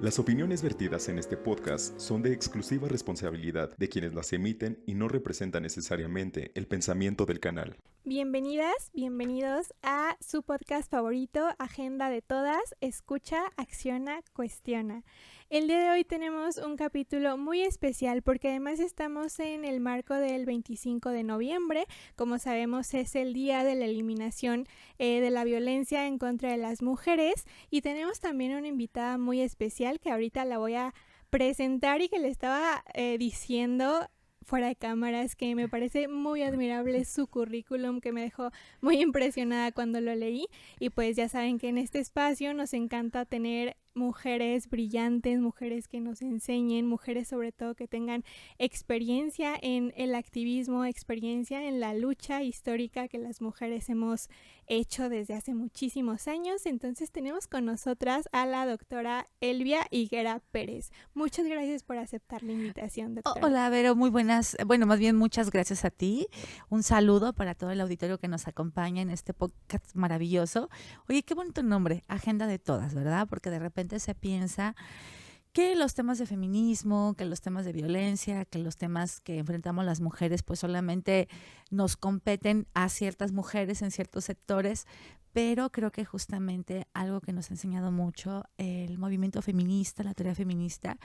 Las opiniones vertidas en este podcast son de exclusiva responsabilidad de quienes las emiten y no representan necesariamente el pensamiento del canal. Bienvenidas, bienvenidos a su podcast favorito, Agenda de Todas, escucha, acciona, cuestiona. El día de hoy tenemos un capítulo muy especial porque además estamos en el marco del 25 de noviembre. Como sabemos, es el día de la eliminación de la violencia en contra de las mujeres y tenemos también una invitada muy especial que ahorita la voy a presentar y que le estaba diciendo fuera de cámaras que me parece muy admirable su currículum, que me dejó muy impresionada cuando lo leí. Y pues ya saben que en este espacio nos encanta tener mujeres brillantes, mujeres que nos enseñen, mujeres sobre todo que tengan experiencia en el activismo, experiencia en la lucha histórica que las mujeres hemos hecho desde hace muchísimos años. Entonces tenemos con nosotras a la doctora Elvia Higuera Pérez. Muchas gracias por aceptar la invitación, doctora. Hola, Vero, muy buenas. Bueno, más bien muchas gracias a ti. Un saludo para todo el auditorio que nos acompaña en este podcast maravilloso. Oye, qué bonito nombre, Agenda de Todas, ¿verdad? Porque de repente se piensa que los temas de feminismo, que los temas de violencia, que los temas que enfrentamos las mujeres, pues solamente nos competen a ciertas mujeres en ciertos sectores, pero creo que justamente algo que nos ha enseñado mucho el movimiento feminista, la teoría feminista,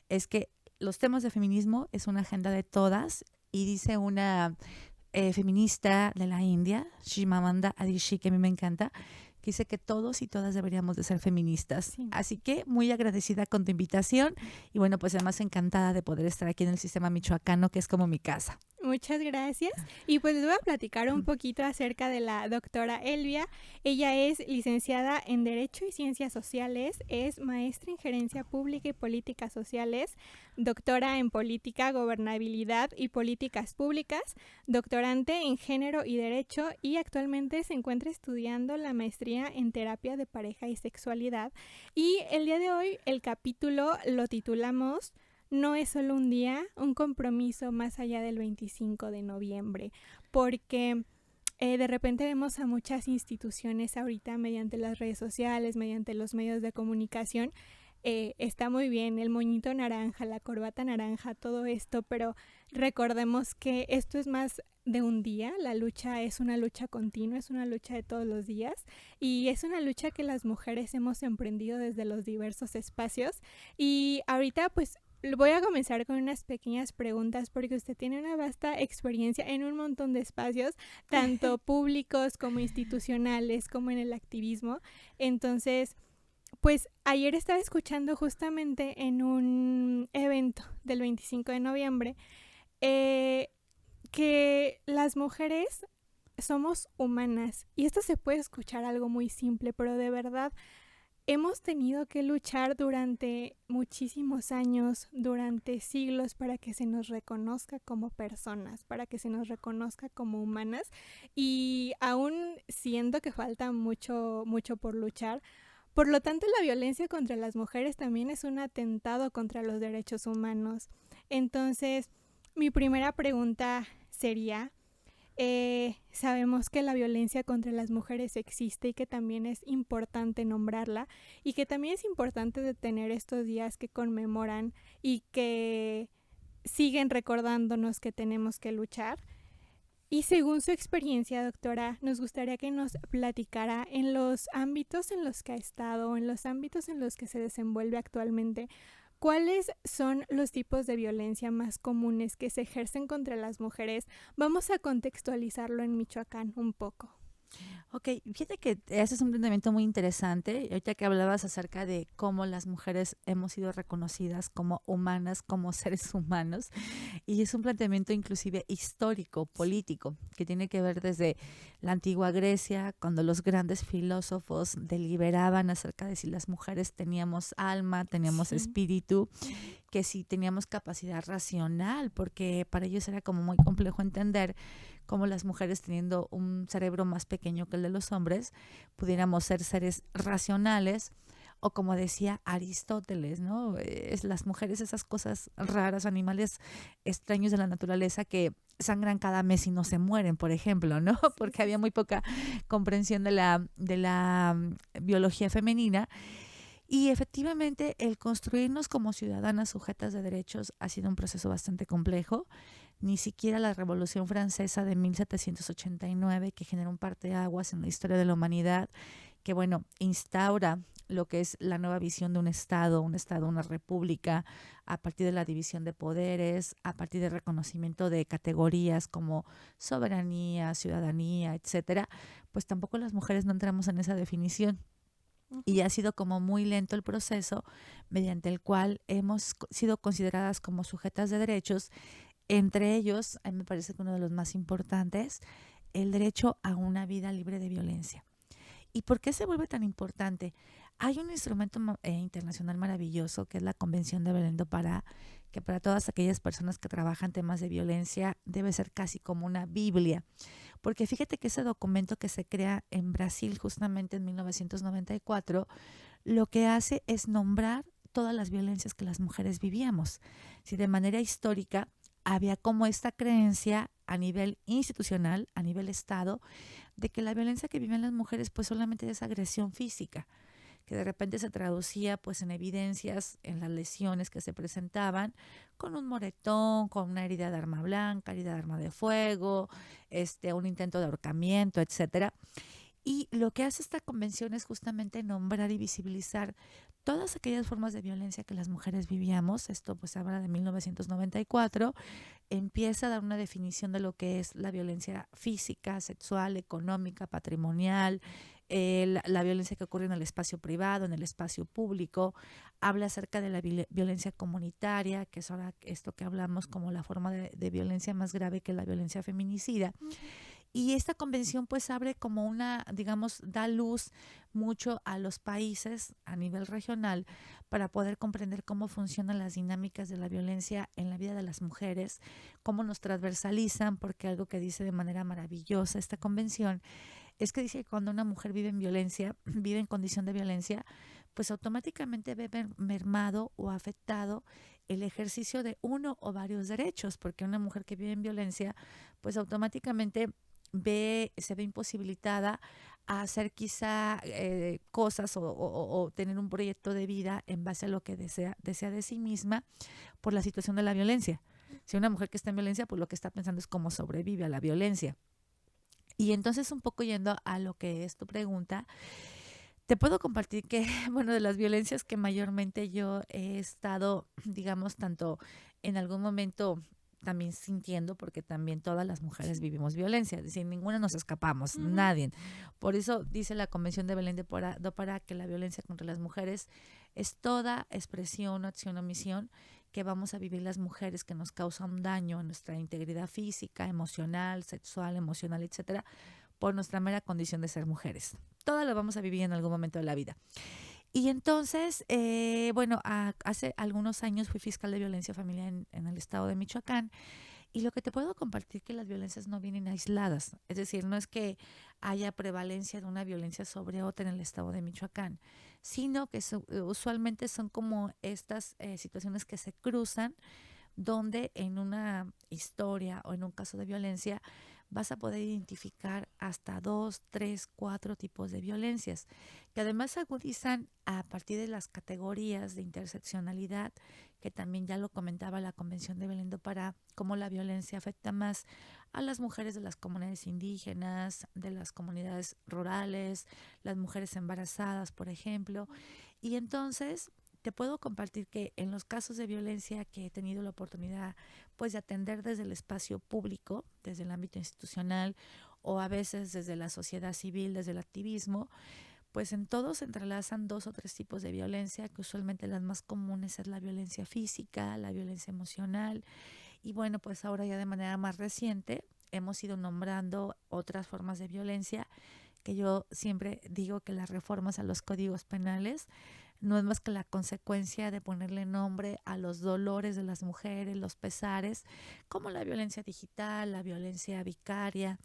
es que los temas de feminismo es una agenda de todas, y dice una feminista de la India, Shimamanda Adichie, que a mí me encanta, que dice que todos y todas deberíamos de ser feministas. Sí. Así que muy agradecida con tu invitación y bueno, pues además encantada de poder estar aquí en el sistema michoacano, que es como mi casa. Muchas gracias. Y pues les voy a platicar un poquito acerca de la doctora Elvia. Ella es licenciada en Derecho y Ciencias Sociales, es maestra en Gerencia Pública y Políticas Sociales, doctora en Política, Gobernabilidad y Políticas Públicas, doctorante en Género y Derecho y actualmente se encuentra estudiando la maestría en Terapia de Pareja y Sexualidad. Y el día de hoy el capítulo lo titulamos No es solo un día, un compromiso más allá del 25 de noviembre, porque de repente vemos a muchas instituciones ahorita mediante las redes sociales, mediante los medios de comunicación. Está muy bien el moñito naranja, la corbata naranja, todo esto, pero recordemos que esto es más de un día. La lucha es una lucha continua, es una lucha de todos los días y es una lucha que las mujeres hemos emprendido desde los diversos espacios. Y ahorita pues voy a comenzar con unas pequeñas preguntas porque usted tiene una vasta experiencia en un montón de espacios, tanto públicos como institucionales, como en el activismo. Entonces, pues ayer estaba escuchando justamente en un evento del 25 de noviembre que las mujeres somos humanas. Y esto se puede escuchar algo muy simple, pero de verdad hemos tenido que luchar durante muchísimos años, durante siglos, para que se nos reconozca como personas, para que se nos reconozca como humanas. Y aún siento que falta mucho, mucho por luchar. Por lo tanto, la violencia contra las mujeres también es un atentado contra los derechos humanos. Entonces, mi primera pregunta sería, sabemos que la violencia contra las mujeres existe y que también es importante nombrarla y que también es importante detener estos días que conmemoran y que siguen recordándonos que tenemos que luchar. Y según su experiencia, doctora, nos gustaría que nos platicara en los ámbitos en los que ha estado, en los ámbitos en los que se desenvuelve actualmente, ¿cuáles son los tipos de violencia más comunes que se ejercen contra las mujeres? Vamos a contextualizarlo en Michoacán un poco. Ok, fíjate que ese es un planteamiento muy interesante. Ahorita que hablabas acerca de cómo las mujeres hemos sido reconocidas como humanas, como seres humanos, y es un planteamiento inclusive histórico, político, que tiene que ver desde la antigua Grecia, cuando los grandes filósofos deliberaban acerca de si las mujeres teníamos alma, teníamos espíritu, que si teníamos capacidad racional, porque para ellos era como muy complejo entender cómo las mujeres, teniendo un cerebro más pequeño que el de los hombres, pudiéramos ser seres racionales, o como decía Aristóteles, ¿no? Las mujeres, esas cosas raras, animales extraños de la naturaleza que sangran cada mes y no se mueren, por ejemplo, ¿no? Porque había muy poca comprensión de la biología femenina. Y efectivamente el construirnos como ciudadanas sujetas de derechos ha sido un proceso bastante complejo. Ni siquiera la Revolución Francesa de 1789, que genera un parteaguas en la historia de la humanidad, que bueno, instaura lo que es la nueva visión de un Estado, una república, a partir de la división de poderes, a partir del reconocimiento de categorías como soberanía, ciudadanía, etcétera, pues tampoco las mujeres no entramos en esa definición. Y ha sido como muy lento el proceso mediante el cual hemos sido consideradas como sujetas de derechos, entre ellos, a mí me parece que uno de los más importantes, el derecho a una vida libre de violencia. ¿Y por qué se vuelve tan importante? Hay un instrumento internacional maravilloso que es la Convención de Belém do Pará, que para todas aquellas personas que trabajan temas de violencia debe ser casi como una Biblia. Porque fíjate que ese documento que se crea en Brasil justamente en 1994, lo que hace es nombrar todas las violencias que las mujeres vivíamos. Si de manera histórica había como esta creencia a nivel institucional, a nivel Estado, de que la violencia que vivían las mujeres pues solamente es agresión física, que de repente se traducía pues en evidencias, en las lesiones que se presentaban, con un moretón, con una herida de arma blanca, herida de arma de fuego, un intento de ahorcamiento, etcétera. Y lo que hace esta convención es justamente nombrar y visibilizar todas aquellas formas de violencia que las mujeres vivíamos. Esto pues habla de 1994, empieza a dar una definición de lo que es la violencia física, sexual, económica, patrimonial, la violencia que ocurre en el espacio privado, en el espacio público, habla acerca de la violencia comunitaria, que es ahora esto que hablamos como la forma de violencia más grave que la violencia feminicida. Y esta convención pues abre como una, digamos, da luz mucho a los países a nivel regional para poder comprender cómo funcionan las dinámicas de la violencia en la vida de las mujeres, cómo nos transversalizan, porque algo que dice de manera maravillosa esta convención es que dice que cuando una mujer vive en violencia, vive en condición de violencia, pues automáticamente ve mermado o afectado el ejercicio de uno o varios derechos, porque una mujer que vive en violencia, pues automáticamente se ve imposibilitada a hacer quizá cosas o tener un proyecto de vida en base a lo que desea de sí misma por la situación de la violencia. Si una mujer que está en violencia, pues lo que está pensando es cómo sobrevive a la violencia. Y entonces un poco yendo a lo que es tu pregunta, te puedo compartir que, bueno, de las violencias que mayormente yo he estado, digamos, tanto en algún momento también sintiendo, porque también todas las mujeres vivimos violencia, es decir, ninguna nos escapamos, nadie. Por eso dice la Convención de Belém do Pará que la violencia contra las mujeres es toda expresión, acción o omisión que vamos a vivir las mujeres que nos causa un daño a nuestra integridad física, emocional, sexual, emocional, etcétera, por nuestra mera condición de ser mujeres. Todas las vamos a vivir en algún momento de la vida. Y entonces, bueno, hace algunos años fui fiscal de violencia familiar en el estado de Michoacán. Y lo que te puedo compartir es que las violencias no vienen aisladas. Es decir, no es que haya prevalencia de una violencia sobre otra en el estado de Michoacán, sino que usualmente son como estas situaciones que se cruzan, donde en una historia o en un caso de violencia vas a poder identificar hasta 2, 3, 4 tipos de violencias, que además se agudizan a partir de las categorías de interseccionalidad, que también ya lo comentaba la Convención de Belém do Pará, cómo la violencia afecta más a las mujeres de las comunidades indígenas, de las comunidades rurales, las mujeres embarazadas, por ejemplo. Y entonces te puedo compartir que en los casos de violencia que he tenido la oportunidad pues de atender desde el espacio público, desde el ámbito institucional o a veces desde la sociedad civil, desde el activismo, pues en todos se entrelazan 2 o 3 tipos de violencia, que usualmente las más comunes es la violencia física, la violencia emocional y bueno, pues ahora ya de manera más reciente hemos ido nombrando otras formas de violencia, que yo siempre digo que las reformas a los códigos penales no es más que la consecuencia de ponerle nombre a los dolores de las mujeres, los pesares, como la violencia digital, la violencia vicaria,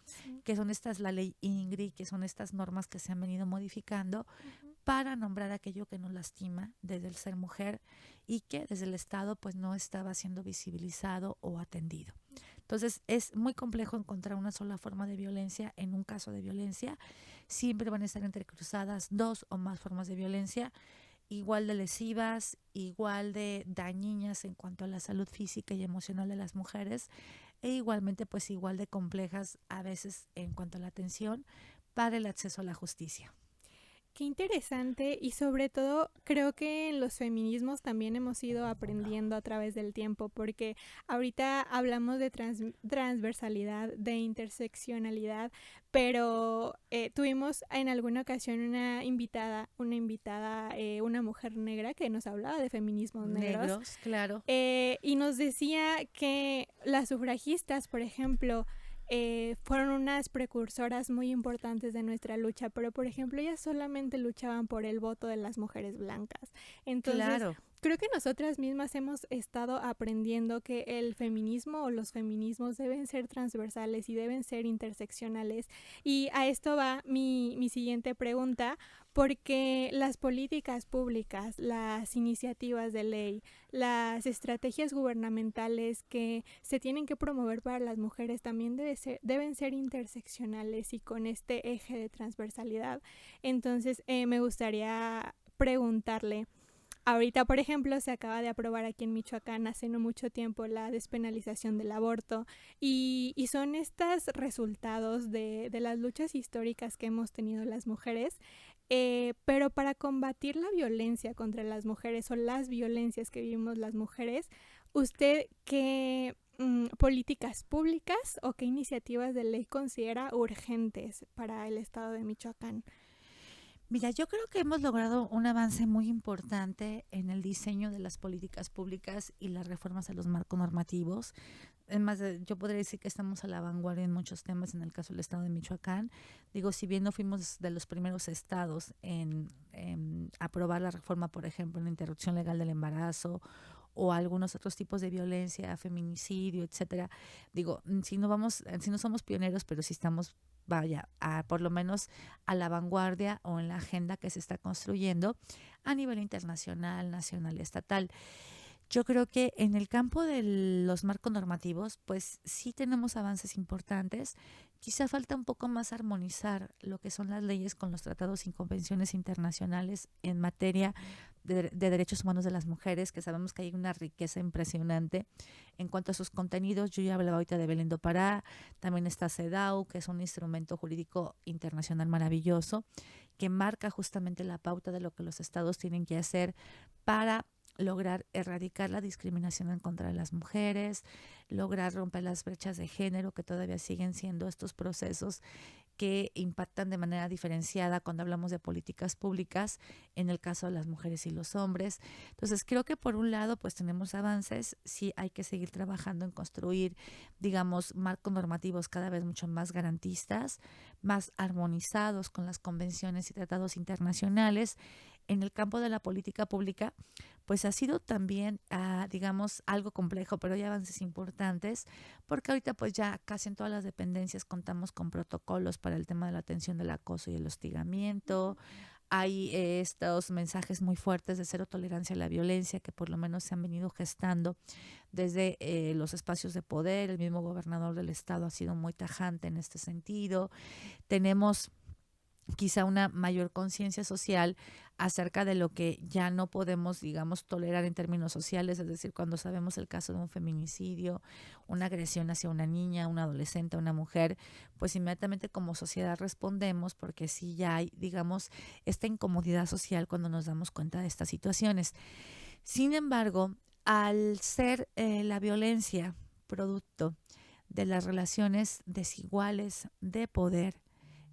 que son estas, la ley INGRI, que son estas normas que se han venido modificando para nombrar aquello que nos lastima desde el ser mujer y que desde el Estado pues no estaba siendo visibilizado o atendido. Entonces es muy complejo encontrar una sola forma de violencia en un caso de violencia. Siempre van a estar entrecruzadas 2 o más formas de violencia. igual de lesivas, igual de dañinas en cuanto a la salud física y emocional de las mujeres, e igualmente pues igual de complejas a veces en cuanto a la atención para el acceso a la justicia. Qué interesante, y sobre todo creo que en los feminismos también hemos ido aprendiendo a través del tiempo, porque ahorita hablamos de transversalidad, de interseccionalidad, pero tuvimos en alguna ocasión una mujer negra que nos hablaba de feminismos negros, claro. Y nos decía que las sufragistas, por ejemplo, fueron unas precursoras muy importantes de nuestra lucha, pero por ejemplo ellas solamente luchaban por el voto de las mujeres blancas. Entonces, Claro. creo que nosotras mismas hemos estado aprendiendo que el feminismo o los feminismos deben ser transversales y deben ser interseccionales. Y a esto va mi siguiente pregunta, porque las políticas públicas, las iniciativas de ley, las estrategias gubernamentales que se tienen que promover para las mujeres también deben ser interseccionales y con este eje de transversalidad. Entonces, me gustaría preguntarle, ahorita, por ejemplo, se acaba de aprobar aquí en Michoacán hace no mucho tiempo la despenalización del aborto, y son estos resultados de las luchas históricas que hemos tenido las mujeres, pero para combatir la violencia contra las mujeres o las violencias que vivimos las mujeres, ¿usted qué políticas públicas o qué iniciativas de ley considera urgentes para el estado de Michoacán? Mira, yo creo que hemos logrado un avance muy importante en el diseño de las políticas públicas y las reformas a los marcos normativos. Es más, yo podría decir que estamos a la vanguardia en muchos temas en el caso del estado de Michoacán. Digo, si bien no fuimos de los primeros estados en aprobar la reforma, por ejemplo, en la interrupción legal del embarazo o algunos otros tipos de violencia, feminicidio, etcétera. Digo, si no somos pioneros, pero sí estamos, vaya, por lo menos a la vanguardia o en la agenda que se está construyendo a nivel internacional, nacional y estatal. Yo creo que en el campo de los marcos normativos, pues sí tenemos avances importantes. Quizá falta un poco más armonizar lo que son las leyes con los tratados y convenciones internacionales en materia de derechos humanos de las mujeres, que sabemos que hay una riqueza impresionante en cuanto a sus contenidos. Yo ya hablaba ahorita de Belén do Pará, también está CEDAW, que es un instrumento jurídico internacional maravilloso, que marca justamente la pauta de lo que los estados tienen que hacer para lograr erradicar la discriminación en contra de las mujeres, lograr romper las brechas de género que todavía siguen siendo estos procesos que impactan de manera diferenciada cuando hablamos de políticas públicas en el caso de las mujeres y los hombres. Entonces, creo que por un lado pues tenemos avances, sí hay que seguir trabajando en construir, digamos, marcos normativos cada vez mucho más garantistas, más armonizados con las convenciones y tratados internacionales. En el campo de la política pública, pues ha sido también, digamos, algo complejo, pero hay avances importantes, porque ahorita pues ya casi en todas las dependencias contamos con protocolos para el tema de la atención del acoso y el hostigamiento. Hay estos mensajes muy fuertes de cero tolerancia a la violencia que por lo menos se han venido gestando desde los espacios de poder. El mismo gobernador del estado ha sido muy tajante en este sentido. Tenemos quizá una mayor conciencia social acerca de lo que ya no podemos, digamos, tolerar en términos sociales, es decir, cuando sabemos el caso de un feminicidio, una agresión hacia una niña, un adolescente, una mujer, pues inmediatamente como sociedad respondemos, porque sí ya hay, digamos, esta incomodidad social cuando nos damos cuenta de estas situaciones. Sin embargo, al ser la violencia producto de las relaciones desiguales de poder,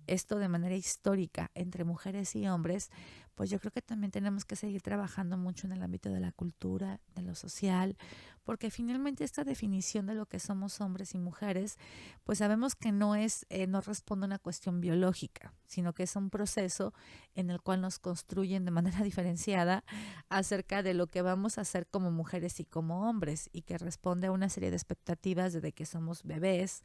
esto de manera histórica entre mujeres y hombres, pues yo creo que también tenemos que seguir trabajando mucho en el ámbito de la cultura, de lo social, porque finalmente esta definición de lo que somos hombres y mujeres, pues sabemos que no responde a una cuestión biológica, sino que es un proceso en el cual nos construyen de manera diferenciada acerca de lo que vamos a hacer como mujeres y como hombres, y que responde a una serie de expectativas desde que somos bebés,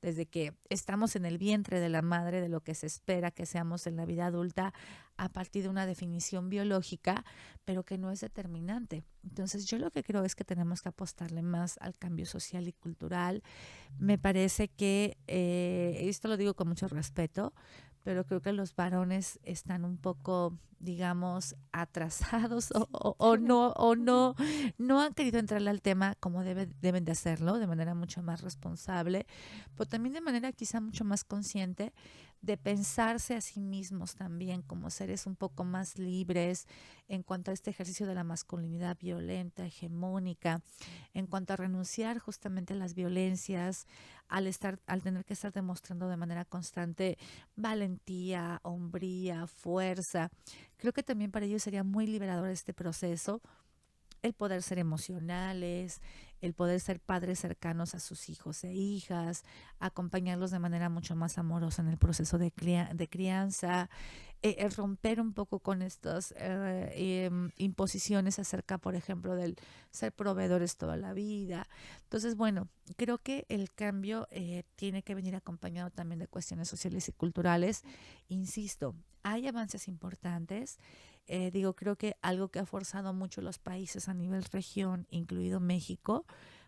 desde que estamos en el vientre de la madre, de lo que se espera que seamos en la vida adulta a partir de una definición biológica, pero que no es determinante. Entonces yo lo que creo es que tenemos que apostarle más al cambio social y cultural. Me parece que, esto lo digo con mucho respeto, pero creo que los varones están un poco, digamos, atrasados o no han querido entrarle al tema como deben de hacerlo, de manera mucho más responsable, pero también de manera quizá mucho más consciente de pensarse a sí mismos también como seres un poco más libres en cuanto a este ejercicio de la masculinidad violenta, hegemónica, en cuanto a renunciar justamente a las violencias, al tener que estar demostrando de manera constante valentía, hombría, fuerza. Creo que también para ellos sería muy liberador este proceso, el poder ser emocionales, el poder ser padres cercanos a sus hijos e hijas, acompañarlos de manera mucho más amorosa en el proceso de crianza, el romper un poco con estas imposiciones acerca, por ejemplo, del ser proveedores toda la vida. Entonces, bueno, creo que el cambio tiene que venir acompañado también de cuestiones sociales y culturales. Insisto, hay avances importantes. Creo que algo que ha forzado mucho los países a nivel región, incluido México,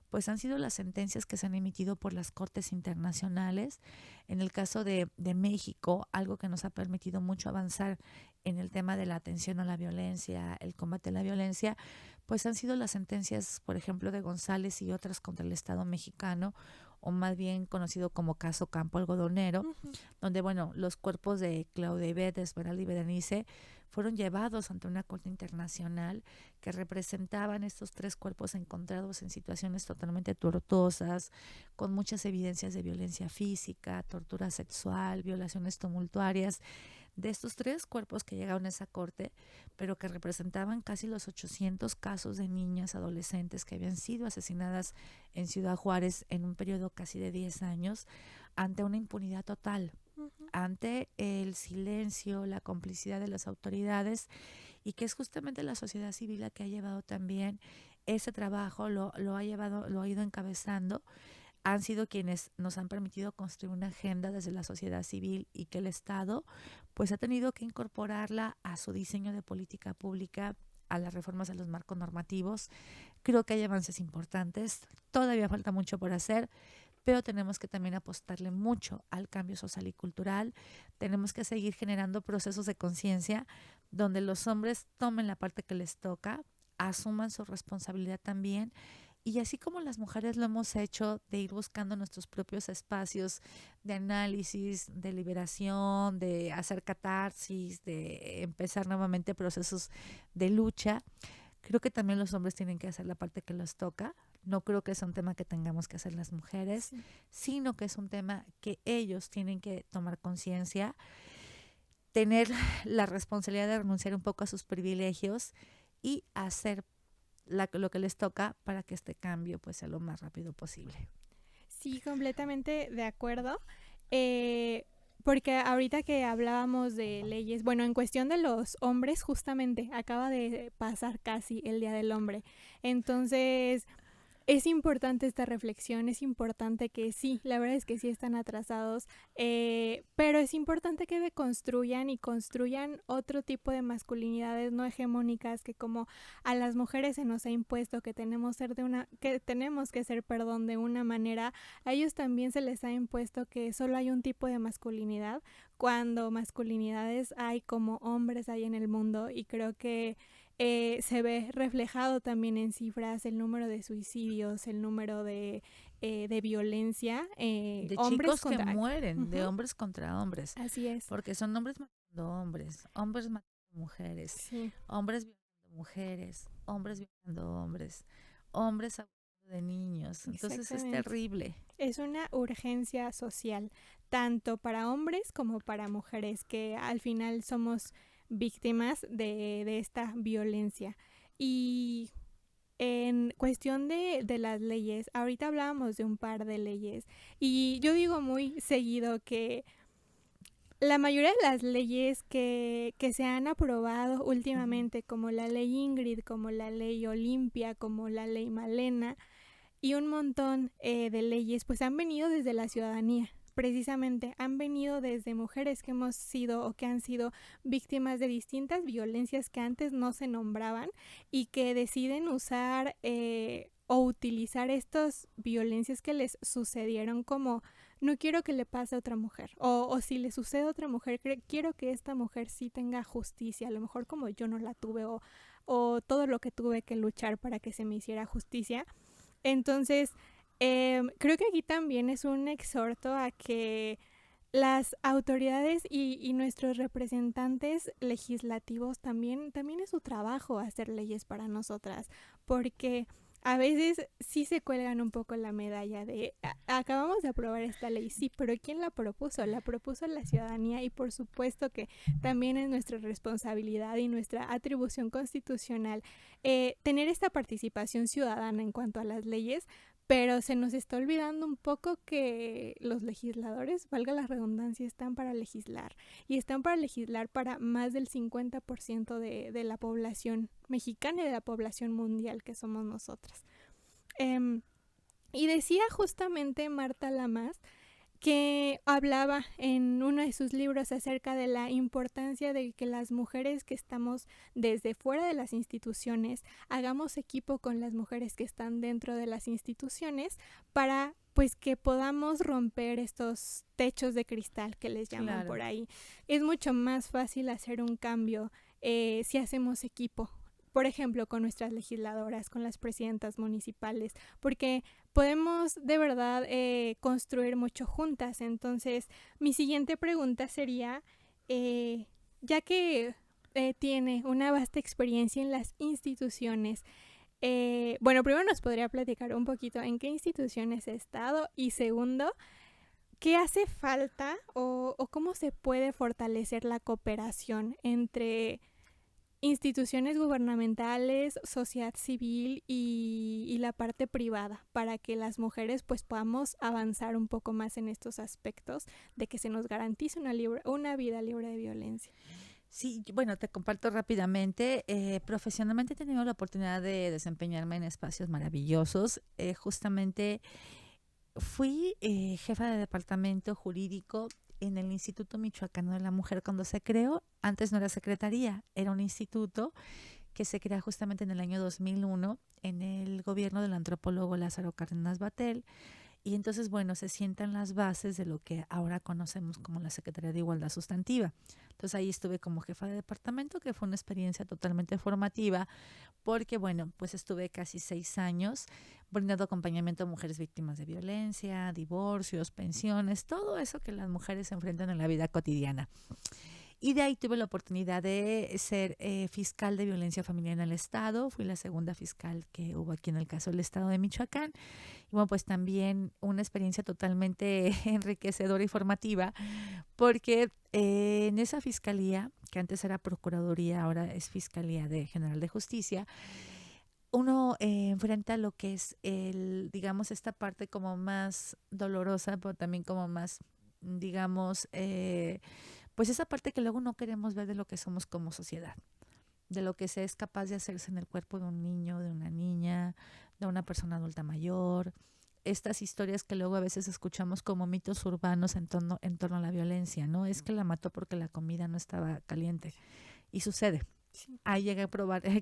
pues han sido las sentencias que se han emitido por las cortes internacionales. En el caso de México, algo que nos ha permitido mucho avanzar en el tema de la atención a la violencia, el combate a la violencia, pues han sido las sentencias, por ejemplo, de González y otras contra el Estado mexicano, o más bien conocido como caso Campo Algodonero, donde, bueno, los cuerpos de Claudia Ybet, Esmeralda y Berenice fueron llevados ante una corte internacional que representaban estos 3 cuerpos encontrados en situaciones totalmente tortuosas, con muchas evidencias de violencia física, tortura sexual, violaciones tumultuarias. De estos 3 cuerpos que llegaron a esa corte, pero que representaban casi los 800 casos de niñas, adolescentes que habían sido asesinadas en Ciudad Juárez en un periodo casi de 10 años, ante una impunidad total, ante el silencio, la complicidad de las autoridades, y que es justamente la sociedad civil la que ha llevado también ese trabajo, lo ha ido encabezando. Han sido quienes nos han permitido construir una agenda desde la sociedad civil, y que el Estado pues ha tenido que incorporarla a su diseño de política pública, a las reformas de los marcos normativos. Creo que hay avances importantes, todavía falta mucho por hacer, pero tenemos que también apostarle mucho al cambio social y cultural. Tenemos que seguir generando procesos de conciencia donde los hombres tomen la parte que les toca, asuman su responsabilidad también. Y así como las mujeres lo hemos hecho, de ir buscando nuestros propios espacios de análisis, de liberación, de hacer catarsis, de empezar nuevamente procesos de lucha, creo que también los hombres tienen que hacer la parte que les toca. No creo que sea un tema que tengamos que hacer las mujeres, sino que es un tema que ellos tienen que tomar conciencia, tener la responsabilidad de renunciar un poco a sus privilegios y hacer lo que les toca para que este cambio pues sea lo más rápido posible. Sí, completamente de acuerdo. Porque ahorita que hablábamos de leyes, bueno, en cuestión de los hombres, justamente acaba de pasar casi el Día del Hombre. Entonces, es importante esta reflexión, es importante que sí, la verdad es que sí están atrasados, pero es importante que deconstruyan y construyan otro tipo de masculinidades no hegemónicas, que como a las mujeres se nos ha impuesto que tenemos que ser de una manera, a ellos también se les ha impuesto que solo hay un tipo de masculinidad, cuando masculinidades hay como hombres hay en el mundo. Y creo que se ve reflejado también en cifras el número de suicidios, el número de violencia, de hombres chicos que mueren, de hombres contra hombres. Así es. Porque son hombres matando hombres, hombres matando mujeres, sí. Hombres violando mujeres, hombres violando hombres, hombres abusando de niños. Entonces es terrible. Es una urgencia social, tanto para hombres como para mujeres, que al final somos víctimas de esta violencia. Y en cuestión de las leyes, ahorita hablábamos de un par de leyes, y yo digo muy seguido que la mayoría de las leyes que se han aprobado últimamente, como la ley Ingrid, como la ley Olimpia, como la ley Malena, y un montón de leyes, pues han venido desde la ciudadanía. Precisamente han venido desde mujeres que hemos sido o que han sido víctimas de distintas violencias que antes no se nombraban, y que deciden usar o utilizar estas violencias que les sucedieron como no quiero que le pase a otra mujer, o si le sucede a otra mujer, quiero que esta mujer sí tenga justicia, a lo mejor como yo no la tuve, o todo lo que tuve que luchar para que se me hiciera justicia. Entonces, creo que aquí también es un exhorto a que las autoridades y nuestros representantes legislativos también es su trabajo hacer leyes para nosotras, porque a veces sí se cuelgan un poco la medalla de acabamos de aprobar esta ley, sí, pero ¿quién la propuso? La propuso la ciudadanía, y por supuesto que también es nuestra responsabilidad y nuestra atribución constitucional tener esta participación ciudadana en cuanto a las leyes. Pero se nos está olvidando un poco que los legisladores, valga la redundancia, están para legislar. Y están para legislar para más del 50% de la población mexicana y de la población mundial que somos nosotras. Y decía justamente Marta Lamas que hablaba en uno de sus libros acerca de la importancia de que las mujeres que estamos desde fuera de las instituciones hagamos equipo con las mujeres que están dentro de las instituciones para pues que podamos romper estos techos de cristal que les llaman Claro. por ahí. Es mucho más fácil hacer un cambio si hacemos equipo. Por ejemplo, con nuestras legisladoras, con las presidentas municipales, porque podemos de verdad construir mucho juntas. Entonces, mi siguiente pregunta sería, ya que tiene una vasta experiencia en las instituciones, bueno, primero nos podría platicar un poquito en qué instituciones ha estado, y segundo, ¿qué hace falta o cómo se puede fortalecer la cooperación entre instituciones gubernamentales, sociedad civil y la parte privada, para que las mujeres pues podamos avanzar un poco más en estos aspectos de que se nos garantice una vida libre de violencia? Sí, bueno, te comparto rápidamente. Profesionalmente he tenido la oportunidad de desempeñarme en espacios maravillosos. Justamente fui jefa de departamento jurídico en el Instituto Michoacano de la Mujer cuando se creó. Antes no era secretaría, era un instituto que se crea justamente en el año 2001 en el gobierno del antropólogo Lázaro Cárdenas Batel. Y entonces, bueno, se sientan las bases de lo que ahora conocemos como la Secretaría de Igualdad Sustantiva. Entonces ahí estuve como jefa de departamento, que fue una experiencia totalmente formativa, porque bueno, pues estuve casi 6 años brindando acompañamiento a mujeres víctimas de violencia, divorcios, pensiones, todo eso que las mujeres enfrentan en la vida cotidiana. Y de ahí tuve la oportunidad de ser fiscal de violencia familiar en el estado. Fui la segunda fiscal que hubo aquí en el caso del estado de Michoacán. Y bueno, pues también una experiencia totalmente enriquecedora y formativa, porque en esa fiscalía, que antes era Procuraduría, ahora es Fiscalía General de Justicia, uno enfrenta lo que es digamos, esta parte como más dolorosa, pero también como más, digamos, pues esa parte que luego no queremos ver de lo que somos como sociedad, de lo que se es capaz de hacerse en el cuerpo de un niño, de una niña, de una persona adulta mayor. Estas historias que luego a veces escuchamos como mitos urbanos en torno a la violencia, ¿no? Es que la mató porque la comida no estaba caliente. Y sucede. Sí. Ahí llegué a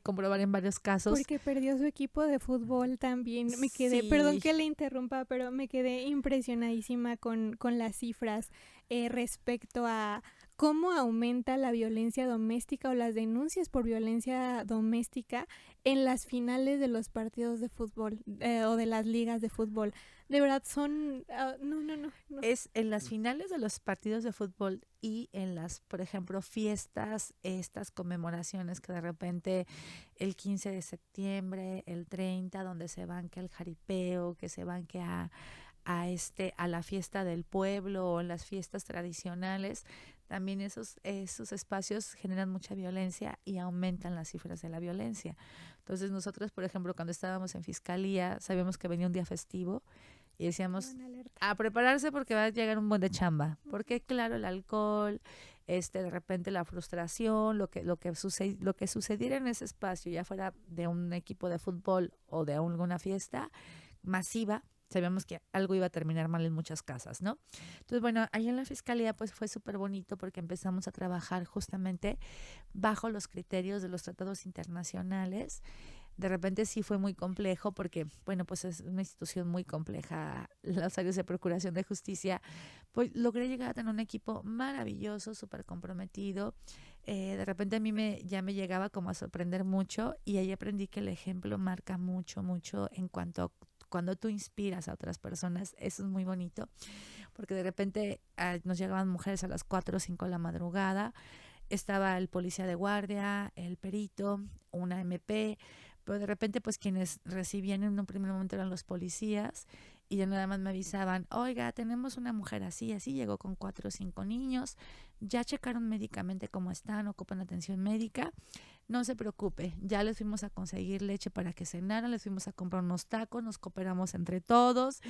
comprobar en varios casos. Porque perdió su equipo de fútbol también. Me quedé, Sí. perdón que le interrumpa, pero me quedé impresionadísima con las cifras respecto a cómo aumenta la violencia doméstica o las denuncias por violencia doméstica en las finales de los partidos de fútbol o de las ligas de fútbol. De verdad son... no. Es en las finales de los partidos de fútbol y en las, por ejemplo, fiestas, estas conmemoraciones que de repente el 15 de septiembre, el 30, donde se van que al jaripeo, que se van que a la fiesta del pueblo o las fiestas tradicionales, también esos espacios generan mucha violencia y aumentan las cifras de la violencia. Entonces nosotros, por ejemplo, cuando estábamos en fiscalía, sabíamos que venía un día festivo y decíamos a prepararse porque va a llegar un buen de chamba, porque claro, el alcohol, de repente la frustración, lo que sucediera en ese espacio, ya fuera de un equipo de fútbol o de alguna fiesta masiva, sabíamos que algo iba a terminar mal en muchas casas, ¿no? Entonces, bueno, ahí en la fiscalía pues fue súper bonito porque empezamos a trabajar justamente bajo los criterios de los tratados internacionales de repente sí fue muy complejo porque, bueno, pues es una institución muy compleja, los áreas de Procuración de Justicia. Pues logré llegar a tener un equipo maravilloso, súper comprometido. De repente a mí ya me llegaba como a sorprender mucho y ahí aprendí que el ejemplo marca mucho, mucho en cuanto a cuando tú inspiras a otras personas. Eso es muy bonito, porque de repente nos llegaban mujeres a las 4 o 5 de la madrugada, estaba el policía de guardia, el perito, una MP, pero de repente pues quienes recibían en un primer momento eran los policías y ya nada más me avisaban, oiga, tenemos una mujer así, así, llegó con 4 o 5 niños, ya checaron médicamente cómo están, ocupan atención médica, no se preocupe, ya les fuimos a conseguir leche para que cenaran, les fuimos a comprar unos tacos, nos cooperamos entre todos,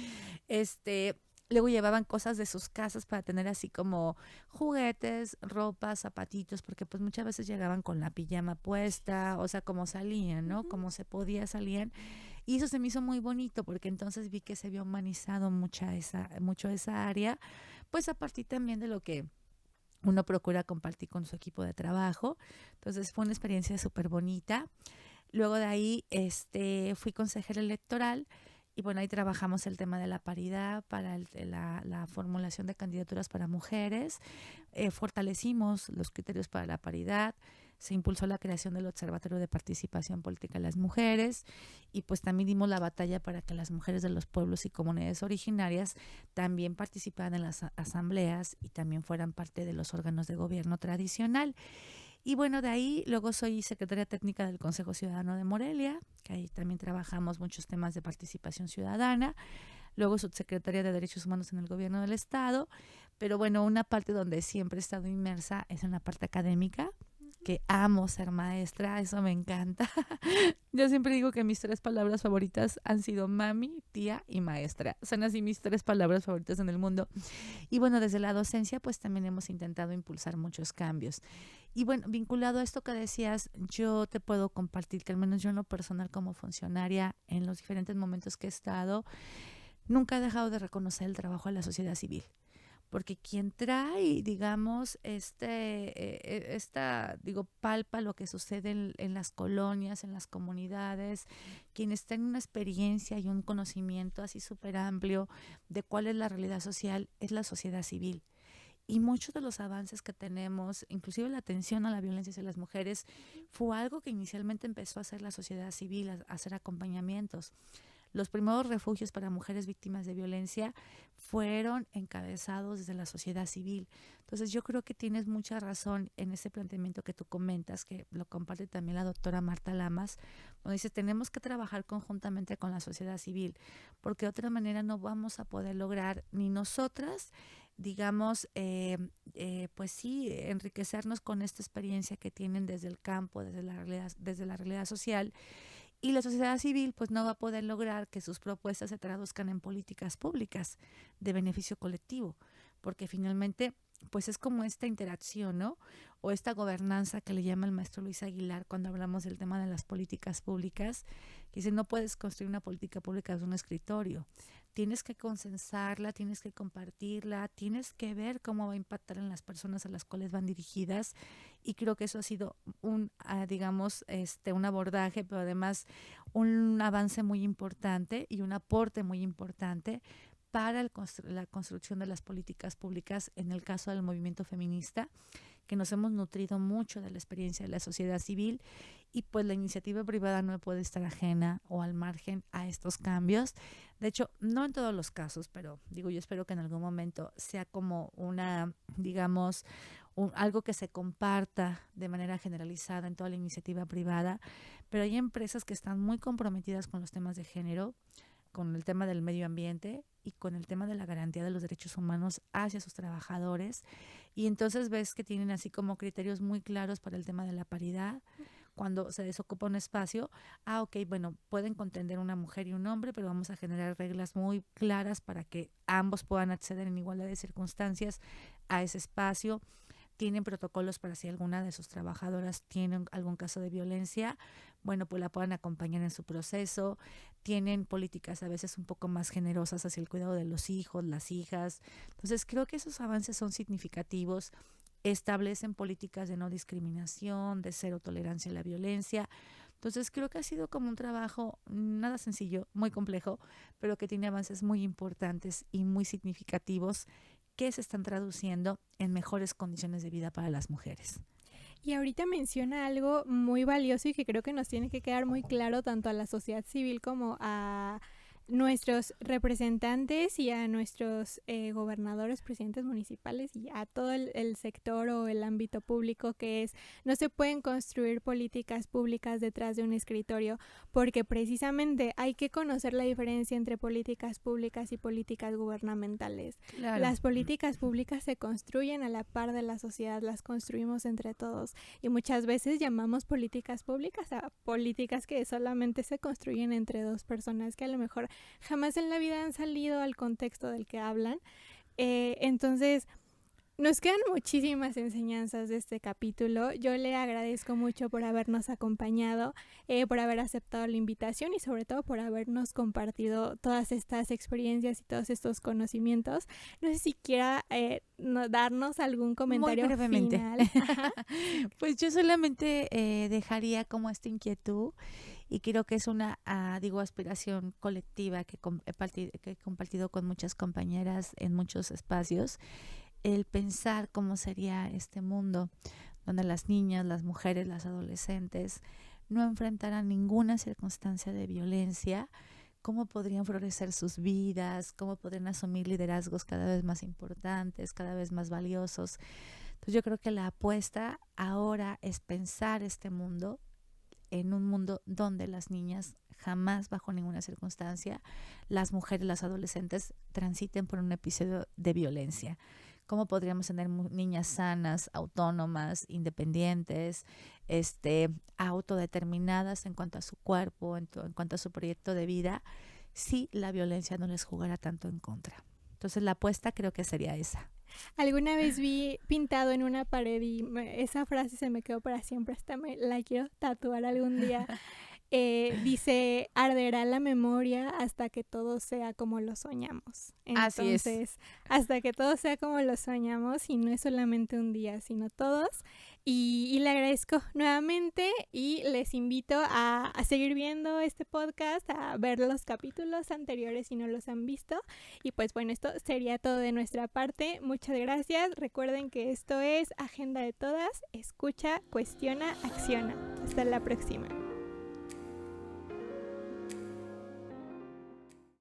luego llevaban cosas de sus casas para tener así como juguetes, ropa, zapatitos, porque pues muchas veces llegaban con la pijama puesta, o sea, como salían, ¿no? Como se podía salían. Y eso se me hizo muy bonito porque entonces vi que se había humanizado mucho esa área, pues a partir también de lo que uno procura compartir con su equipo de trabajo. Entonces fue una experiencia súper bonita. Luego de ahí fui consejera electoral y bueno, ahí trabajamos el tema de la paridad para la formulación de candidaturas para mujeres, fortalecimos los criterios para la paridad, se impulsó la creación del Observatorio de Participación Política de las Mujeres y pues también dimos la batalla para que las mujeres de los pueblos y comunidades originarias también participaran en las asambleas y también fueran parte de los órganos de gobierno tradicional. Y bueno, de ahí luego soy secretaria técnica del Consejo Ciudadano de Morelia, que ahí también trabajamos muchos temas de participación ciudadana. Luego subsecretaria de Derechos Humanos en el Gobierno del Estado. Pero bueno, una parte donde siempre he estado inmersa es en la parte académica, que amo ser maestra, eso me encanta. Yo siempre digo que mis 3 palabras favoritas han sido mami, tía y maestra. Son así mis 3 palabras favoritas en el mundo. Y bueno, desde la docencia pues también hemos intentado impulsar muchos cambios. Y bueno, vinculado a esto que decías, yo te puedo compartir que al menos yo en lo personal como funcionaria, en los diferentes momentos que he estado, nunca he dejado de reconocer el trabajo de la sociedad civil. Porque quien trae, digamos, palpa lo que sucede en las colonias, en las comunidades, quienes tienen una experiencia y un conocimiento así súper amplio de cuál es la realidad social, es la sociedad civil. Y muchos de los avances que tenemos, inclusive la atención a la violencia hacia las mujeres, fue algo que inicialmente empezó a hacer la sociedad civil, a hacer acompañamientos. Los primeros refugios para mujeres víctimas de violencia fueron encabezados desde la sociedad civil. Entonces yo creo que tienes mucha razón en ese planteamiento que tú comentas, que lo comparte también la doctora Marta Lamas, donde dice tenemos que trabajar conjuntamente con la sociedad civil, porque de otra manera no vamos a poder lograr ni nosotras, digamos, pues sí, enriquecernos con esta experiencia que tienen desde el campo, desde la realidad social. Y la sociedad civil pues no va a poder lograr que sus propuestas se traduzcan en políticas públicas de beneficio colectivo, porque finalmente pues es como esta interacción, ¿no? O esta gobernanza que le llama el maestro Luis Aguilar cuando hablamos del tema de las políticas públicas, que dice no puedes construir una política pública desde un escritorio, tienes que consensarla, tienes que compartirla, tienes que ver cómo va a impactar en las personas a las cuales van dirigidas y creo que eso ha sido un abordaje, pero además un avance muy importante y un aporte muy importante para la construcción de las políticas públicas en el caso del movimiento feminista, que nos hemos nutrido mucho de la experiencia de la sociedad civil y pues la iniciativa privada no puede estar ajena o al margen a estos cambios. De hecho, no en todos los casos, pero yo espero que en algún momento sea como algo que se comparta de manera generalizada en toda la iniciativa privada, pero hay empresas que están muy comprometidas con los temas de género, con el tema del medio ambiente y con el tema de la garantía de los derechos humanos hacia sus trabajadores. Y entonces ves que tienen así como criterios muy claros para el tema de la paridad. Cuando se desocupa un espacio, bueno, pueden contender una mujer y un hombre, pero vamos a generar reglas muy claras para que ambos puedan acceder en igualdad de circunstancias a ese espacio. Tienen protocolos para si alguna de sus trabajadoras tiene algún caso de violencia, bueno, pues la puedan acompañar en su proceso. Tienen políticas a veces un poco más generosas hacia el cuidado de los hijos, las hijas. Entonces creo que esos avances son significativos. Establecen políticas de no discriminación, de cero tolerancia a la violencia. Entonces creo que ha sido como un trabajo nada sencillo, muy complejo, pero que tiene avances muy importantes y muy significativos que se están traduciendo en mejores condiciones de vida para las mujeres. Y ahorita menciona algo muy valioso y que creo que nos tiene que quedar muy claro tanto a la sociedad civil como a nuestros representantes y a nuestros gobernadores, presidentes municipales y a todo el sector o el ámbito público, que es, no se pueden construir políticas públicas detrás de un escritorio, porque precisamente hay que conocer la diferencia entre políticas públicas y políticas gubernamentales. Claro. Las políticas públicas se construyen a la par de la sociedad, las construimos entre todos y muchas veces llamamos políticas públicas a políticas que solamente se construyen entre dos personas que a lo mejor jamás en la vida han salido al contexto del que hablan. Entonces, nos quedan muchísimas enseñanzas de este capítulo. Yo le agradezco mucho por habernos acompañado, por haber aceptado la invitación y sobre todo por habernos compartido todas estas experiencias y todos estos conocimientos. No sé si quiera darnos algún comentario muy brevemente final. Pues yo solamente dejaría como esta inquietud, y creo que es una, aspiración colectiva que he compartido con muchas compañeras en muchos espacios, el pensar cómo sería este mundo donde las niñas, las mujeres, las adolescentes no enfrentaran ninguna circunstancia de violencia, cómo podrían florecer sus vidas, cómo podrían asumir liderazgos cada vez más importantes, cada vez más valiosos. Entonces yo creo que la apuesta ahora es pensar este mundo en un mundo donde las niñas jamás, bajo ninguna circunstancia, las mujeres, las adolescentes transiten por un episodio de violencia. ¿Cómo podríamos tener niñas sanas, autónomas, independientes, autodeterminadas en cuanto a su cuerpo, en cuanto a su proyecto de vida, si la violencia no les jugara tanto en contra? Entonces la apuesta creo que sería esa. Alguna vez vi pintado en una pared y esa frase se me quedó para siempre, hasta me la quiero tatuar algún día. Dice, arderá la memoria hasta que todo sea como lo soñamos. Entonces, Así es. hasta que todo sea como lo soñamos, y no es solamente un día, sino todos. Y le agradezco nuevamente y les invito a seguir viendo este podcast, a ver los capítulos anteriores si no los han visto. Y pues bueno, esto sería todo de nuestra parte. Muchas gracias. Recuerden que esto es Agenda de Todas. Escucha, cuestiona, acciona. Hasta la próxima.